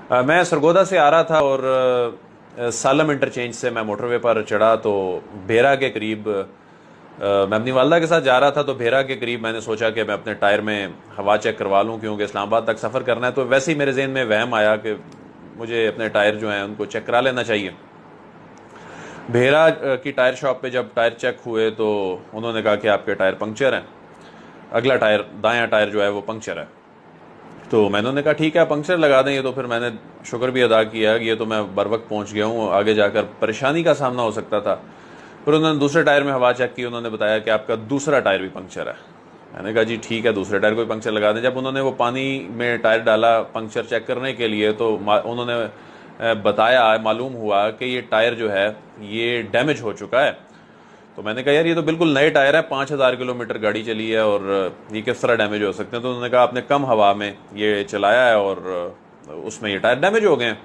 मैं सरगोदा से आ रहा था और सालम इंटरचेंज से मैं मोटरवे पर चढ़ा तो भेरा के करीब मैं अपनी वालदा के साथ जा रहा था तो भेरा के करीब मैंने सोचा कि मैं अपने टायर में हवा चेक करवा लूं क्योंकि इस्लामाबाद तक सफ़र करना है। तो वैसे ही मेरे जहन में वहम आया कि मुझे अपने टायर जो हैं उनको चेक करा लेना चाहिए। भेरा की टायर शॉप पे जब टायर चेक हुए तो उन्होंने कहा कि आपके टायर पंक्चर हैं, अगला टायर दायां टायर जो है वो पंक्चर है। तो मैंने उन्हें कहा ठीक है पंक्चर लगा दें। ये तो फिर मैंने शुक्र भी अदा किया कि ये तो मैं बर वक्त पहुंच गया हूँ, आगे जाकर परेशानी का सामना हो सकता था। फिर उन्होंने दूसरे टायर में हवा चेक की, उन्होंने बताया कि आपका दूसरा टायर भी पंक्चर है। मैंने कहा जी ठीक है दूसरे टायर को भी पंक्चर लगा दें। जब उन्होंने वो पानी में टायर डाला पंक्चर चेक करने के लिए तो उन्होंने बताया, मालूम हुआ कि ये टायर जो है ये डैमेज हो चुका है। तो मैंने कहा यार ये तो बिल्कुल नए टायर है, 5,000 किलोमीटर गाड़ी चली है और ये किस तरह डैमेज हो सकते हैं। तो उन्होंने कहा आपने कम हवा में ये चलाया है और उसमें ये टायर डैमेज हो गए हैं।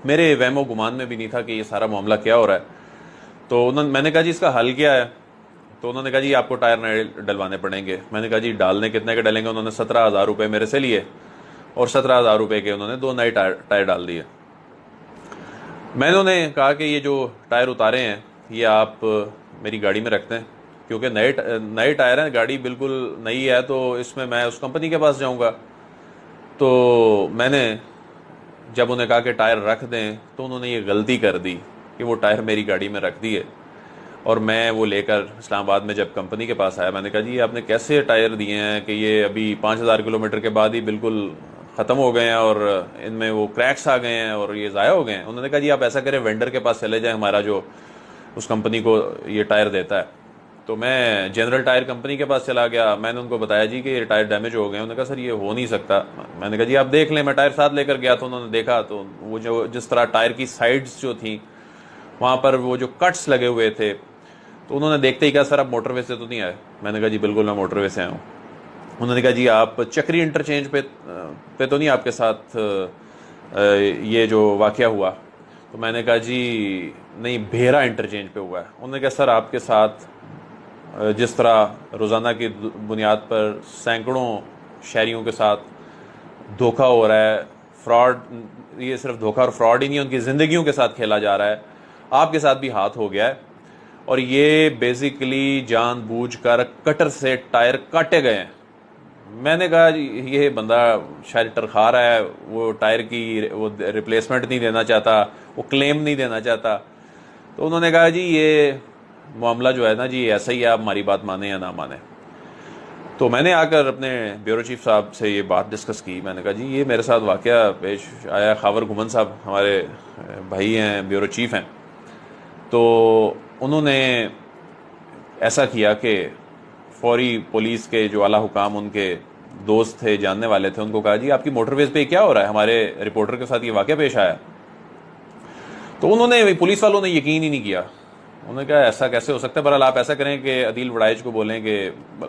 मेरे वहमो गुमान में भी नहीं था कि ये सारा मामला क्या हो रहा है। तो मैंने कहा जी इसका हल क्या है। तो उन्होंने कहा जी आपको टायर नए डलवाने पड़ेंगे। मैंने कहा जी डालने कितने के डलेंगे। उन्होंने 17,000 रुपये मेरे से लिए और 17,000 रुपये के उन्होंने 2 नए टायर डाल दिए। मैंने उन्हें कहा कि ये जो टायर उतारे हैं ये आप मेरी गाड़ी में रखते हैं क्योंकि नए नए टायर हैं, गाड़ी बिल्कुल नई है, तो इसमें मैं उस कंपनी के पास जाऊंगा। तो मैंने जब उन्हें कहा कि टायर रख दें तो उन्होंने ये गलती कर दी कि वो टायर मेरी गाड़ी में रख दिए और मैं वो लेकर इस्लामाबाद में जब कंपनी के पास आया मैंने कहा जी आपने कैसे टायर दिए हैं कि ये अभी 5,000 किलोमीटर के बाद ही बिल्कुल ख़त्म हो गए हैं और इनमें वो क्रैक्स आ गए हैं और ये ज़ाया हो गए हैं। उन्होंने कहा जी आप ऐसा करें वेंडर के पास चले जाएं, हमारा जो उस कंपनी को ये टायर देता है। तो मैं जनरल टायर कंपनी के पास चला गया, मैंने उनको बताया जी कि ये टायर डैमेज हो गए। उन्होंने कहा सर ये हो नहीं सकता। मैंने कहा जी आप देख लें। मैं टायर साथ लेकर गया तो उन्होंने देखा तो वो जो जिस तरह टायर की साइड्स जो थी वहाँ पर वो जो कट्स लगे हुए थे, तो उन्होंने देखते ही कहा सर आप मोटरवे से तो नहीं आए। मैंने कहा जी बिल्कुल मैं मोटरवे से आया हूँ। उन्होंने कहा जी आप चक्री इंटरचेंज पे तो नहीं आपके साथ ये जो वाक़या हुआ। तो मैंने कहा जी नहीं भेरा इंटरचेंज पे हुआ है। उन्होंने कहा सर आपके साथ जिस तरह रोज़ाना की बुनियाद पर सैकड़ों शहरियों के साथ धोखा हो रहा है, फ्रॉड, ये सिर्फ धोखा और फ्रॉड ही नहीं उनकी ज़िंदगियों के साथ खेला जा रहा है, आपके साथ भी हाथ हो गया है और ये बेसिकली जानबूझकर कटर से टायर काटे गए हैं। मैंने कहा ये बंदा शायद टरखा रहा है, वो टायर की वो रिप्लेसमेंट नहीं देना चाहता, वो क्लेम नहीं देना चाहता। तो उन्होंने कहा जी ये मामला जो है ना जी ऐसा ही है, आप हमारी बात माने या ना माने। तो मैंने आकर अपने ब्यूरो चीफ साहब से ये बात डिस्कस की। मैंने कहा जी ये मेरे साथ वाक़या पेश आया। खावर घुमन साहब हमारे भाई हैं, ब्यूरो चीफ हैं। तो उन्होंने ऐसा किया कि फौरी पुलिस के जो आला हुकाम उनके दोस्त थे, जानने वाले थे, उनको कहा जी आपकी मोटरवेज पे क्या हो रहा है, हमारे रिपोर्टर के साथ ये वाक़या पेश आया। तो उन्होंने, पुलिस वालों ने यकीन ही नहीं किया। उन्होंने कहा ऐसा कैसे हो सकता है। बहरहाल आप ऐसा करें कि अदील वड़ाइज को बोलें कि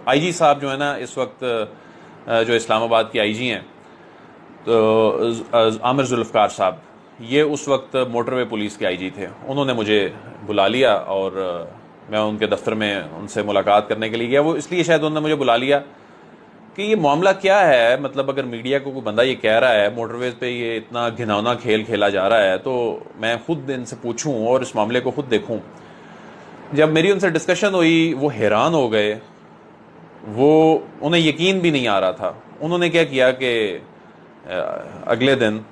आईजी साहब जो है ना इस वक्त जो इस्लामाबाद की आईजी हैं, तो आमिर जुल्फ़कार साहब, ये उस वक्त मोटरवे पुलिस के आईजी थे। उन्होंने मुझे बुला लिया और मैं उनके दफ्तर में उनसे मुलाकात करने के लिए गया। वो इसलिए शायद उन्होंने मुझे बुला लिया कि ये मामला क्या है, मतलब अगर मीडिया को कोई बंदा ये कह रहा है मोटरवेज पे ये इतना घिनौना खेल खेला जा रहा है तो मैं खुद इनसे पूछूं और इस मामले को खुद देखूं। जब मेरी उनसे डिस्कशन हुई वो हैरान हो गए, वो उन्हें यकीन भी नहीं आ रहा था। उन्होंने क्या किया कि अगले दिन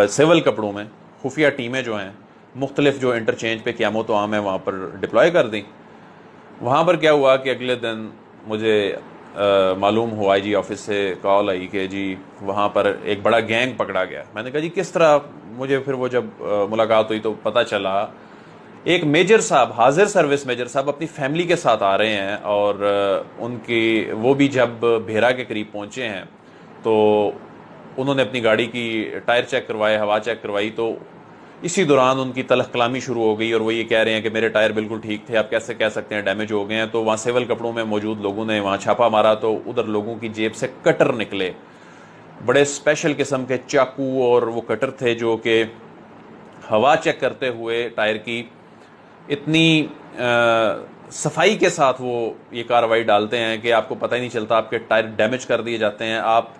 सिविल कपड़ों में खुफिया टीमें जो हैं मुख्तलिफ जो इंटरचेंज पे क़यामत व आम है वहाँ पर डिप्लॉय कर दी। वहाँ पर क्या हुआ कि अगले दिन मुझे मालूम हुआ आईजी ऑफिस से कॉल आई कि जी वहाँ पर एक बड़ा गैंग पकड़ा गया। मैंने कहा जी किस तरह। मुझे फिर वो जब मुलाकात हुई तो पता चला एक मेजर साहब, हाजिर सर्विस मेजर साहब अपनी फैमिली के साथ आ रहे हैं और उनकी वो भी जब भेरा के करीब पहुँचे हैं तो उन्होंने अपनी गाड़ी की टायर चेक करवाए, हवा चेक करवाई। तो इसी दौरान उनकी तलख कलामी शुरू हो गई और वो ये कह रहे हैं कि मेरे टायर बिल्कुल ठीक थे, आप कैसे कह सकते हैं डैमेज हो गए हैं। तो वहाँ सिविल कपड़ों में मौजूद लोगों ने वहाँ छापा मारा तो उधर लोगों की जेब से कटर निकले, बड़े स्पेशल किस्म के चाकू, और वो कटर थे जो कि हवा चेक करते हुए टायर की इतनी सफाई के साथ वो ये कार्रवाई डालते हैं कि आपको पता ही नहीं चलता, आपके टायर डैमेज कर दिए जाते हैं। आप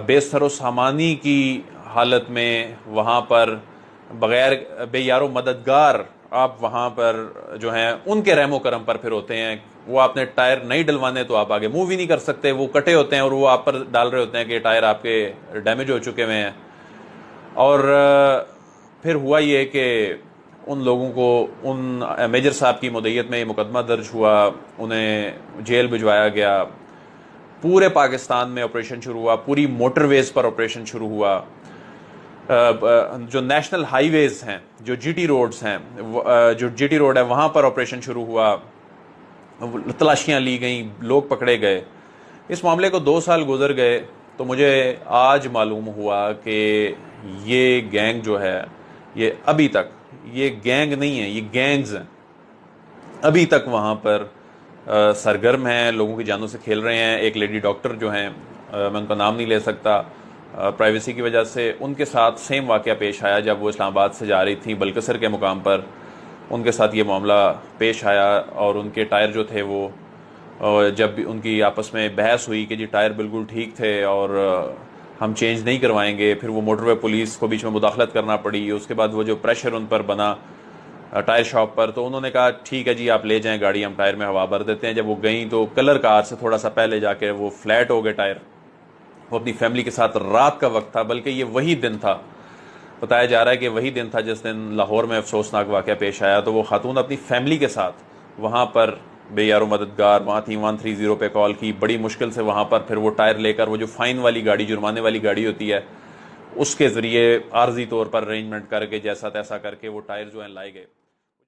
बेसरो सामानी की हालत में वहाँ पर बग़ैर बेयारो मददगार आप वहाँ पर जो हैं उनके रहमो करम पर फिर होते हैं। वो आपने टायर नहीं डलवाने तो आप आगे मूव ही नहीं कर सकते, वो कटे होते हैं और वो आप पर डाल रहे होते हैं कि टायर आपके डैमेज हो चुके हुए हैं। और फिर हुआ ये कि उन लोगों को, उन मेजर साहब की मुद्दत में मुकदमा दर्ज हुआ, उन्हें जेल भिजवाया गया। पूरे पाकिस्तान में ऑपरेशन शुरू हुआ, पूरी मोटरवेज पर ऑपरेशन शुरू हुआ। जो नेशनल हाईवेज हैं, जो जीटी रोड्स हैं, जो जीटी रोड है वहाँ पर ऑपरेशन शुरू हुआ, तलाशियाँ ली गई, लोग पकड़े गए। इस मामले को 2 साल गुजर गए तो मुझे आज मालूम हुआ कि ये गैंग जो है ये अभी तक, ये गैंग नहीं है, ये गैंग्स हैं, अभी तक वहाँ पर सरगर्म हैं, लोगों की जानों से खेल रहे हैं। एक लेडी डॉक्टर जो हैं, मैं उनका नाम नहीं ले सकता प्राइवेसी की वजह से, उनके साथ सेम वाक़या पेश आया जब वो इस्लामाबाद से जा रही थी बलकसर के मुकाम पर। उनके साथ ये मामला पेश आया और उनके टायर जो थे वो, जब भी उनकी आपस में बहस हुई कि जी टायर बिल्कुल ठीक थे और हम चेंज नहीं करवाएंगे, फिर वो मोटरवे पुलिस को बीच में मुदाखलत करना पड़ी। उसके बाद वो जो प्रेशर उन पर बना टायर शॉप पर, तो उन्होंने कहा ठीक है जी आप ले जाएं गाड़ी, हम टायर में हवा भर देते हैं। जब वो गई तो कलर कार से थोड़ा सा पहले जाके वो फ्लैट हो गए टायर। वो अपनी फैमिली के साथ, रात का वक्त था, बल्कि ये वही दिन था, बताया जा रहा है कि वही दिन था जिस दिन लाहौर में अफसोसनाक वाक़या पेश आया। तो वो खातून अपनी फैमिली के साथ वहाँ पर बेयारो मददगार वहाँ थी, 130 पे कॉल की, बड़ी मुश्किल से वहाँ पर फिर वो टायर लेकर, वो जो फ़ाइन वाली गाड़ी, जुर्माने वाली गाड़ी होती है, उसके ज़रिए आर्जी तौर पर अरेंजमेंट करके जैसा तैसा करके वो टायर जो हैं लाए गए।